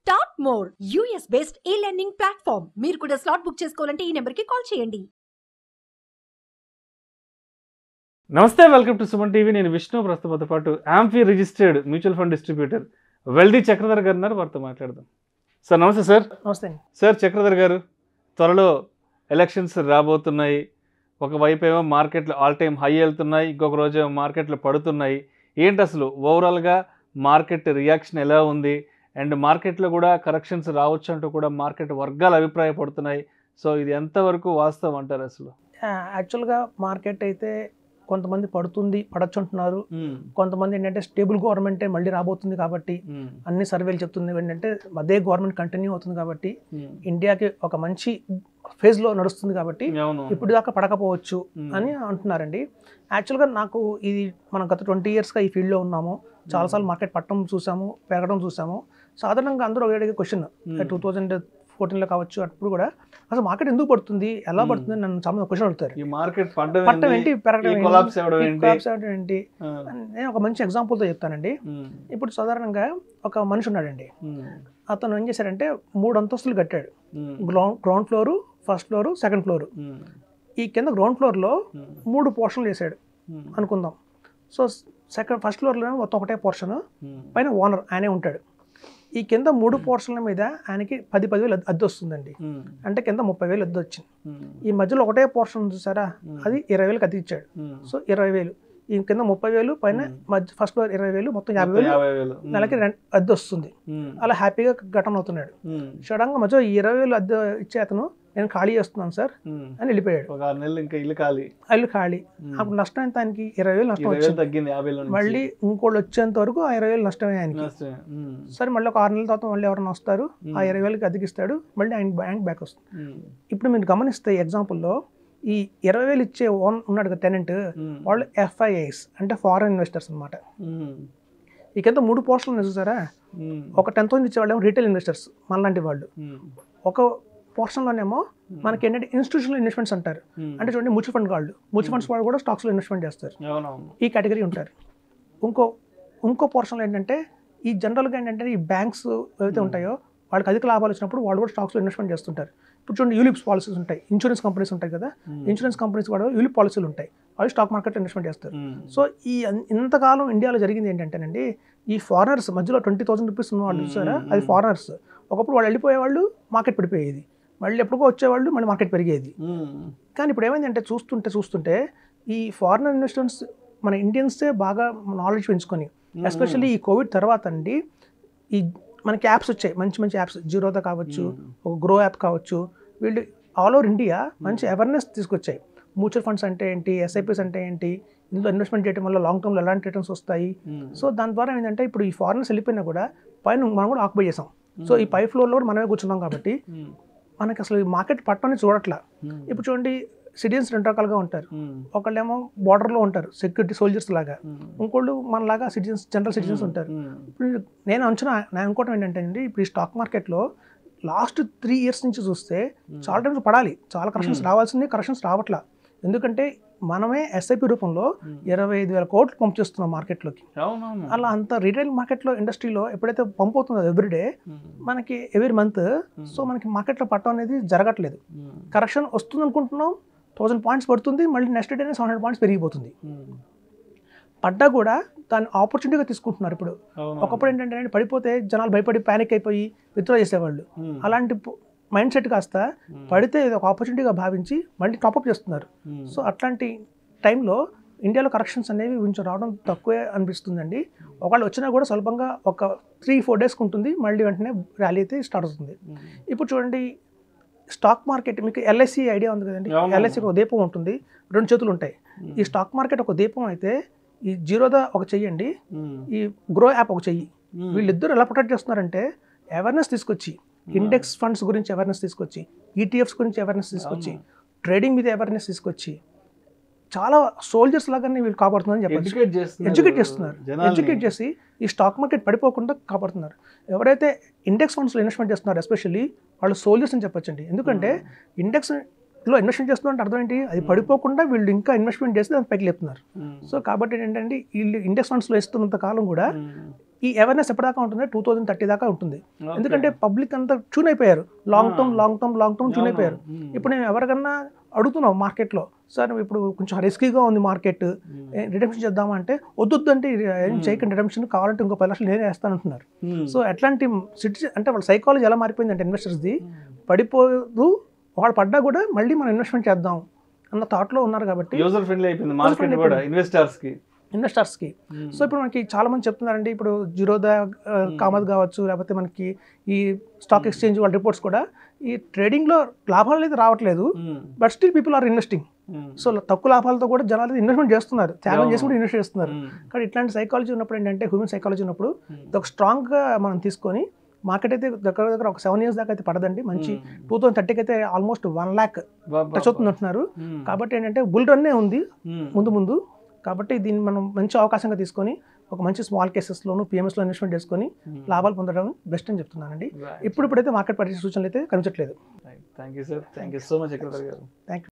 Start more US based ఈ learning platform. మీరు కూడా స్లాట్ బుక్ చేసుకోవాలంటే ఈ నెంబర్కి కాల్ చేయండి. నమస్తే, వెల్కమ్ టు సుమన్ టీవీ. నేను విష్ణు. ప్రస్తుతంతో పాటు amphi registered mutual fund distributor wealthy Chakradhar గారు ఉన్నారు. వారితో మాట్లాడదాం. సార్ నమస్తే. సార్ నమస్తే సార్. చక్రధర్ గారు, త్వరలో ఎలక్షన్స్ రాబోతున్నాయి. ఒకవైపు ఏమో మార్కెట్లు ఆల్ టైమ్ హై వెళ్తున్నాయి, ఇంకొక రోజు ఏమో మార్కెట్లు పడుతున్నాయి. ఏంటి అసలు ఓవరాల్గా మార్కెట్ రియాక్షన్ ఎలా ఉంది? అండ్ మార్కెట్లో కూడా కరెక్షన్స్ రావచ్చు అంటూ కూడా మార్కెట్ వర్గాలు అభిప్రాయపడుతున్నాయి. సో ఇది ఎంతవరకు వాస్తవం అంటారు అసలు? యాక్చువల్గా మార్కెట్ అయితే కొంతమంది పడచ్చు అంటున్నారు. కొంతమంది ఏంటంటే స్టేబుల్ గవర్నమెంటే మళ్ళీ రాబోతుంది కాబట్టి అన్ని సర్వేలు చెప్తుంది ఏంటంటే అదే గవర్నమెంట్ కంటిన్యూ అవుతుంది కాబట్టి ఇండియాకి ఒక మంచి ఫేజ్లో నడుస్తుంది కాబట్టి ఇప్పుడు దాకా పడకపోవచ్చు అని అంటున్నారండి. యాక్చువల్గా నాకు ఇది మనం గత 20 yearsగా ఈ ఫీల్డ్లో ఉన్నాము. చాలాసార్లు మార్కెట్ పట్టడం చూసాము, పెరగడం చూసాము. సాధారణంగా అందరూ అడిగే క్వశ్చన్ 2014లో కావచ్చు, అప్పుడు కూడా అసలు మార్కెట్ ఎందుకు పడుతుంది, ఎలా పడుతుంది నన్ను చాలా క్వశ్చన్ అడుగుతారు. ఈ మార్కెట్ పట్టడం ఏంటి, పెరగడం కొలాప్స్ ఏంటి? నేను ఒక మంచి ఎగ్జాంపుల్తో చెప్తానండి. ఇప్పుడు సాధారణంగా ఒక మనిషి ఉన్నాడండి. అతను ఏం చేశాడంటే 3 అంతస్తులు కట్టాడు. Ground floor, first floor, second floor. ఈ కింద గ్రౌండ్ ఫ్లోర్లో 3 పోర్షన్లు చేశాడు అనుకుందాం. సో ఫస్ట్ ఫ్లోర్లో మొత్తం ఒకటే పోర్షన్, పైన ఓనర్ ఆయనే ఉంటాడు. ఈ కింద 3 పోర్షన్ల మీద ఆయనకి 10,000 అద్దె వస్తుందండి. అంటే కింద 30,000 అద్దె వచ్చింది. ఈ మధ్యలో ఒకటే పోర్షన్ చూసారా, అది 20,000 అద్దె ఇచ్చాడు. సో 20,000, ఈ కింద 30,000, పైన ఫస్ట్ ఫ్లోర్ 20,000, మొత్తం 50,000 నెలకి అద్దె వస్తుంది. అలా హ్యాపీగా ఘటన అవుతున్నాడు. సడన్గా మధ్యలో 20,000 అద్దె ఇచ్చే అతను నేను ఖాళీ చేస్తున్నాను సార్ అని వెళ్ళిపోయాడు. ఇల్లు ఖాళీ. అప్పుడు నష్టం ఎంత ఆయనకి? 20,000 నష్టం వచ్చింది. మళ్ళీ ఇంకోళ్ళు వచ్చేంత వరకు ఆ 20,000 నష్టమే ఆయనకి. సరే మళ్ళీ ఒక 6 నెలల తర్వాత మళ్ళీ ఎవరైనా వస్తారు, ఆ 20,000కి అద్దెకిస్తాడు, మళ్ళీ ఆయన బ్యాంక్ బ్యాక్ వస్తుంది. ఇప్పుడు మీరు గమనిస్తే ఎగ్జాంపుల్లో ఈ 20,000 ఇచ్చే ఉన్నాడు కదా టెనెంట్, వాళ్ళు FIIs అంటే ఫారెన్ ఇన్వెస్టర్స్ అనమాట. ఈ కింద 3 పోర్షన్లు చూసారా, ఒక 10,000 ఇచ్చేవాళ్ళు ఏమో రీటైల్ ఇన్వెస్టర్స్ మనలాంటి వాళ్ళు. ఒక పోర్షన్లోనేమో మనకి ఏంటంటే ఇన్స్టిట్యూషనల్ ఇన్వెస్ట్మెంట్స్ అంటారు. అంటే చూడండి మ్యూచువల్ ఫండ్ వాళ్ళు, మ్యూచువల్ ఫండ్స్ వాళ్ళు కూడా స్టాక్స్లో ఇన్వెస్ట్మెంట్ చేస్తారు. ఈ కేటగిరీ ఉంటారు. ఇంకో పోర్షన్లో ఏంటంటే ఈ జనరల్గా ఏంటంటే ఈ బ్యాంక్స్ ఏవైతే ఉంటాయో వాళ్ళకి అధిక లాభాలు వచ్చినప్పుడు వాళ్ళు కూడా స్టాక్స్లో ఇన్వెస్ట్మెంట్ చేస్తుంటారు. ఇప్పుడు చూడండి యూలిప్స్ పాలసీస్ ఉంటాయి, ఇన్సూరెన్స్ కంపెనీస్ ఉంటాయి కదా, ఇన్సూరెన్స్ కంపెనీస్ కూడా యూలిప్ పాలసీలు ఉంటాయి, అవి స్టాక్ మార్కెట్లో ఇన్వెస్ట్మెంట్ చేస్తారు. సో ఈ ఇంతకాలం ఇండియాలో జరిగింది ఏంటంటేనండి, ఈ ఫారినర్స్ మధ్యలో 20,000 రూపీస్ ఉన్న వాళ్ళు చూసారా, అది ఫారినర్స్. ఒకప్పుడు వాళ్ళు వెళ్ళిపోయేవాళ్ళు, మార్కెట్ పడిపోయేది, మళ్ళీ ఎప్పుడుకో వచ్చేవాళ్ళు, మళ్ళీ మార్కెట్ పెరిగేది. కానీ ఇప్పుడు ఏమైందంటే చూస్తుంటే ఈ ఫారినర్ ఇన్వెస్టర్స్ మన ఇండియన్సే బాగా నాలెడ్జ్ పెంచుకొని, ఎస్పెషల్లీ ఈ కోవిడ్ తర్వాత అండి ఈ మనకి యాప్స్ వచ్చాయి, మంచి యాప్స్, జీరోదా కావచ్చు, ఒక గ్రో యాప్ కావచ్చు, వీళ్ళు ఆల్ ఓవర్ ఇండియా మంచి అవేర్నెస్ తీసుకొచ్చాయి. మ్యూచువల్ ఫండ్స్ అంటే ఏంటి, SIPs అంటే ఏంటి, ఇందులో ఇన్వెస్ట్మెంట్ చేయడం వల్ల లాంగ్ టర్మ్లో ఎలాంటి రిటర్న్స్ వస్తాయి. సో దాని ద్వారా ఏంటంటే ఇప్పుడు ఈ ఫారినర్స్ వెళ్ళిపోయినా కూడా పైన మనం కూడా ఆక్యుపై చేసాం. సో ఈ పై ఫ్లోర్లో కూడా మనమే కూర్చున్నాం కాబట్టి మనకి అసలు ఈ మార్కెట్ పట్టని చూడట్లా. ఇప్పుడు చూడండి సిటిజన్స్ 2 రకాలుగా ఉంటారు. ఒకళ్ళేమో బార్డర్లో ఉంటారు, సెక్యూరిటీ సోల్జర్స్ లాగా, ఇంకోళ్ళు మనలాగా సిటిజన్స్, జనరల్ సిటిజన్స్ ఉంటారు. ఇప్పుడు నేను అనుకోవటం ఏంటంటే అండి, ఇప్పుడు ఈ స్టాక్ మార్కెట్లో లాస్ట్ 3 years నుంచి చూస్తే చాలా టైమ్స్ పడాలి, చాలా కరెక్షన్స్ రావాల్సింది, కరెక్షన్స్ రావట్లా. ఎందుకంటే మనమే SIP రూపంలో 25,000 కోట్లు పంప్ చేస్తున్నాం మార్కెట్లోకి. అలా అంత రీటైల్ మార్కెట్లో, ఇండస్ట్రీలో ఎప్పుడైతే పంప్ అవుతుందో ఎవ్రీడే మనకి ఎవ్రీ మంత్, సో మనకి మార్కెట్లో పట్టడం అనేది జరగట్లేదు. కరెక్షన్ వస్తుంది అనుకుంటున్నాం, 1000 పాయింట్స్ పడుతుంది, మళ్ళీ నెక్స్ట్ డేనే 700 పాయింట్స్ పెరిగిపోతుంది. పడ్డా కూడా దాన్ని ఆపర్చునిటీగా తీసుకుంటున్నారు. ఇప్పుడు ఒకప్పుడు ఏంటంటే పడిపోతే జనాలు భయపడి ప్యానిక్ అయిపోయి విత్డ్రా చేసేవాళ్ళు. అలాంటి మైండ్ సెట్ కాస్త పడితే ఒక ఆపర్చునిటీగా భావించి మళ్ళీ టాప్అప్ చేస్తున్నారు. సో అట్లాంటి టైంలో ఇండియాలో కరెక్షన్స్ అనేవి కొంచెం రావడం తక్కువే అనిపిస్తుందండి. ఒకవేళ వచ్చినా కూడా స్వల్పంగా ఒక 3-4 డేస్కి ఉంటుంది, మళ్ళీ వెంటనే ర్యాలీ అయితే స్టార్ట్ అవుతుంది. ఇప్పుడు చూడండి స్టాక్ మార్కెట్, మీకు LIC ఐడియా ఉంది కదండి. LICకి ఒక దీపం ఉంటుంది, 2 చేతులు ఉంటాయి. ఈ స్టాక్ మార్కెట్ ఒక దీపం అయితే ఈ జీరోదా ఒక చెయ్యండి, ఈ గ్రో యాప్ ఒక చెయ్యి. వీళ్ళిద్దరు ఎలా ప్రొటెక్ట్ చేస్తున్నారంటే అవేర్నెస్ తీసుకొచ్చి, ఇండెక్స్ ఫండ్స్ గురించి అవేర్నెస్ తీసుకొచ్చి, ETFs గురించి అవేర్నెస్ తీసుకొచ్చి, ట్రేడింగ్ మీద అవేర్నెస్ తీసుకొచ్చి, చాలా సోల్జర్స్ లాగానే వీళ్ళు కాపాడుతుందని చెప్పచ్చు. ఎడ్యుకేట్ చేస్తున్నారు, ఎడ్యుకేట్ చేసి ఈ స్టాక్ మార్కెట్ పడిపోకుండా కాపాడుతున్నారు. ఎవరైతే ఇండెక్స్ ఫండ్స్లో ఇన్వెస్ట్మెంట్ చేస్తున్నారు ఎస్పెషల్లీ వాళ్ళు సోల్జర్స్ అని చెప్పొచ్చండి. ఎందుకంటే ఇండెక్స్ లో ఇన్వెస్ట్మెంట్ చేస్తున్నట్టు అర్థం ఏంటి, అది పడిపోకుండా వీళ్ళు ఇంకా ఇన్వెస్ట్మెంట్ చేస్తే దాన్ని పైకి లేపుతున్నారు. సో కాబట్టి ఏంటంటే వీళ్ళు ఇండెక్స్ ఫండ్స్లో ఇస్తున్నంత కాలం కూడా ఈ అవేర్నెస్ ఎప్పటిదాకా ఉంటుంది, 2030 దాకా ఉంటుంది. ఎందుకంటే పబ్లిక్ అంతా ట్యూన్ అయిపోయారు, లాంగ్ టర్మ్ ట్యూన్ అయిపోయారు. ఇప్పుడు నేను ఎవరికన్నా అడుగుతున్నాం మార్కెట్లో, సార్ ఇప్పుడు కొంచెం రిస్కీగా ఉంది మార్కెట్, రిడెంప్షన్ చేద్దామా అంటే వద్దు అంటే ఏం చేయకండి, రిడెంప్షన్ కావాలంటే ఇంకో 10 లక్షలు నేనే వేస్తాను అంటున్నారు. సో ఎట్లాంటి సిటిజన్ అంటే వాళ్ళ సైకాలజీ ఎలా మారిపోయింది అంటే ఇన్వెస్టర్స్ది, పడిపోదు వాళ్ళు పడ్డా కూడా మళ్ళీ మనం ఇన్వెస్ట్మెంట్ చేద్దాం అన్న థాట్లో ఉన్నారు. కాబట్టి యూజర్ ఫ్రెండ్లీ అయిపోయింది మార్కెట్ కూడా ఇన్వెస్టర్స్కి. సో ఇప్పుడు మనకి చాలా మంది చెప్తున్నారండి, ఇప్పుడు జిరోదా కామత్ కావచ్చు, లేకపోతే మనకి ఈ స్టాక్ ఎక్స్చేంజ్ వాళ్ళ రిపోర్ట్స్ కూడా ఈ ట్రేడింగ్లో లాభాలు అయితే రావట్లేదు, but still people are investing. So తక్కువ లాభాలతో కూడా జనాలు ఇన్వెస్ట్మెంట్ చేస్తున్నారు, త్యాగం చేసి కూడా ఇన్వెస్ట్ చేస్తున్నారు. కానీ ఇట్లాంటి సైకాలజీ ఉన్నప్పుడు ఏంటంటే, హ్యూమన్ సైకాలజీ ఉన్నప్పుడు ఇది ఒక స్ట్రాంగ్గా మనం తీసుకొని మార్కెట్ అయితే దగ్గర ఒక 7 years దాకా అయితే పడదండి. మంచి 2030కి అయితే ఆల్మోస్ట్ 1 lakh టచ్ అవుతుంది అంటున్నారు. కాబట్టి ఏంటంటే బుల్ రన్నే ఉంది ముందు. కాబట్టి దీన్ని మనం మంచి అవకాశంగా తీసుకొని ఒక మంచి స్మాల్ కేసెస్లోను పిఎంఎస్లో ఇన్వెస్ట్మెంట్ చేసుకొని లాభాలు పొందడం బెస్ట్ అని చెప్తున్నానండి. ఇప్పుడైతే మార్కెట్ పరిస్థితి సూచనలు అయితే కనిపించట్లేదు. Thank you sir, thank you so much Chakradhar garu. Thank you.